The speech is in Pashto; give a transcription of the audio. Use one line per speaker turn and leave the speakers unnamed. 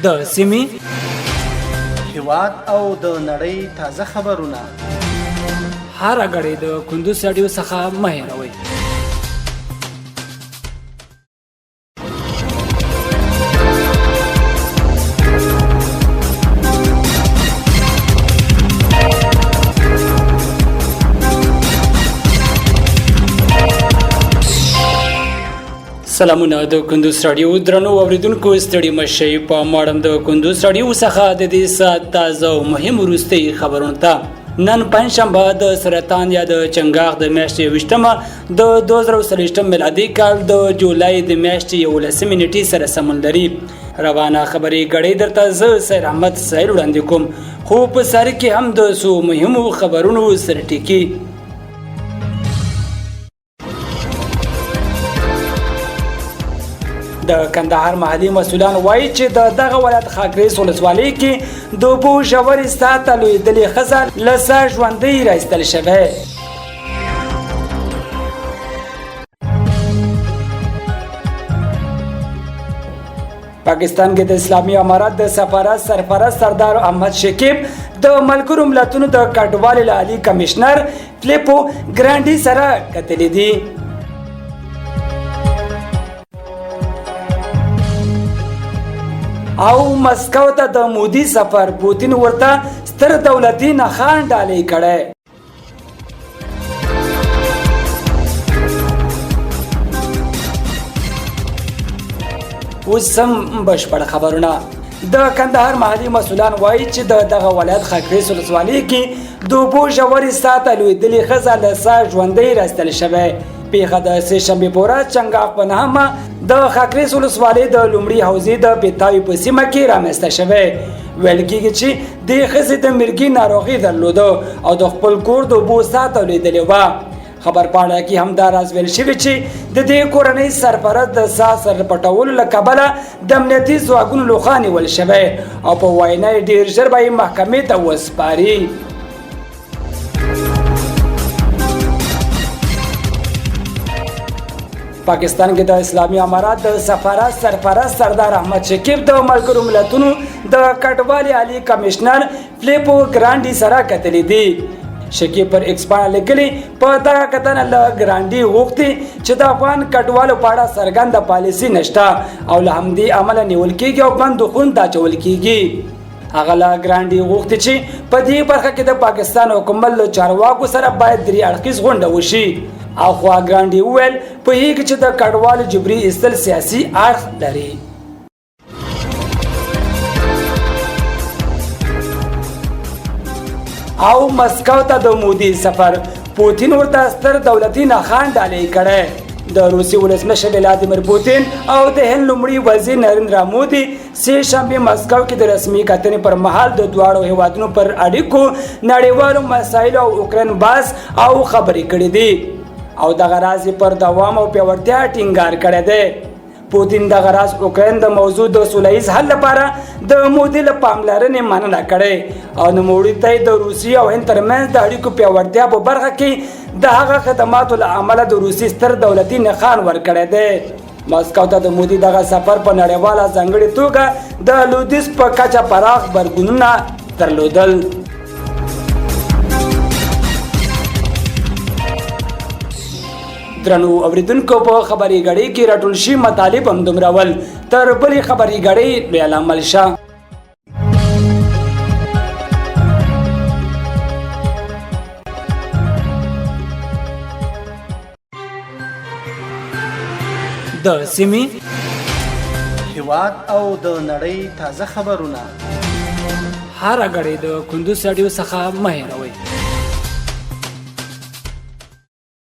د سیمې
هیواد او د نړۍ تازه خبرونه
هر غړي د کندوز رادیو څخه مه هېروئ. سلامونه د کندوز رادیو درنو اوریدونکو ستړي مشئ په ماړم د کندوز رادیو څخه د دې ساعت تازه او مهم وروستي خبرونه ته نن پنځشنبه د سرطان یا د چنګاښ د میاشتې 20مه د 2023 میلادي کال د جولای د میاشتې 11 نیټې سره سمون لري. روانه خبري غړي درته زه سید احمد سایل وړاندې کوم، خو په سر کې هم د سو مهمو خبرونو سره ټکی. د کندهار محلي مسؤلان وایي چې دغه ولایت خاکریز ولسوالۍ کې د اوبو ژورې سطحه لویدلې ښځه له ساه ژوندۍ راایستل شوې. پاکستان کې د اسلامي امارات د سرپرست سردار احمد شکیب د ملګرو ملتونو د کډوالو عالی کمشنر فلیپو ګرانډي سره کتلې دي. او مسکو ته د مودي سفر پوتین ورته ستر دولتي نخان ډالۍ کړي. اوس هم بشپړ خبرونه. د کندهار محلي مسؤلان وایي چې دغه ولایت خاکریز ولسوالۍ کې د اوبو ژورې سطحه لویدلې ښځه له ساه ژوندۍ راایستل شوې. پیښه د سهشنبې په ورځ چنګاښ په نامه د خاکریز ولسوالۍ د لومړي حوزې د پیتاوي په سیمه کې رامنځته شوې. ویل کېږي چې دې ښځې د مرګي ناروغي درلوده او د خپل کور د اوبو سطحه لویدلې وه. خبر پاڼه کې همدا راز ویل شوي چې د دې کورنۍ سرپرست د ساه سر پټولو له کبله د امنیتي ځواکونو لخوا نیول شوی او په وینا یې ډېر ژر به یې محکمې ته وسپاري. پاکستان کې د اسلامي امارات د سرپرست سردار احمد شکیب د ملګرو ملتونو د کډوالو عالی کمشنر فلیپو ګرانډي سره کتلې دي. شکیب پر ایکس باندې لیکلي په دغه کتنه له ګرانډي غوښتي چې د افغان کډوالو په اړه څرګنده پالیسي نشته او له همدې امله نیول کېږي او بندوخون ته اچول کېږي. هغه له ګرانډي غوښتي چې په دې برخه کې د پاکستان حکومت له چارواکو سره باید درې اړخیز غونډه وشي. او خو ګرانډي وویل په هغه چې د کډوالو جبري ایستل سیاسي اړخ لري. او مسکو ته د مودي سفر پوتین ورته ستر دولتي نخان ډالۍ کړي. د روسي ولسمشر ولادیمیر پوتین او د هند لومړي وزیر نریندرا مودي سهشنبې مسکو کې د رسمي کتنې پر مهال د دواړو هیوادونو پر اړیکو نړیوالو مسایلو او اوکراین بحث او خبرې کړې دي او دغه راز پر دوام او پیاوړتیا ټینګار کړی دی. پوتین دغه راز اوکراین د موضوع د سولهییز حل لپاره د مودي له پاملرنې مننه کړې او نوموړي ته د روسیې او هند ترمنځ د اړیکو پیاوړتیا په برخه کې د هغه خدماتو له امله د روسي ستر دولتي نښان ورکړی دی. مسکو ته د مودي دغه سفر په نړیواله ځانګړې توګه د لویدیځ په کچه پراخ غبرګونونه درلودل. درنو اوریدونکو په خبري غړي کې راټول شي مطالب هم دومره ول تر بلې خبري غړي لوی عمل شه. د سیمې
هیواد او د نړۍ تازه خبرونه
هر غړي د کندوز رادیو څخه مه هېروئ.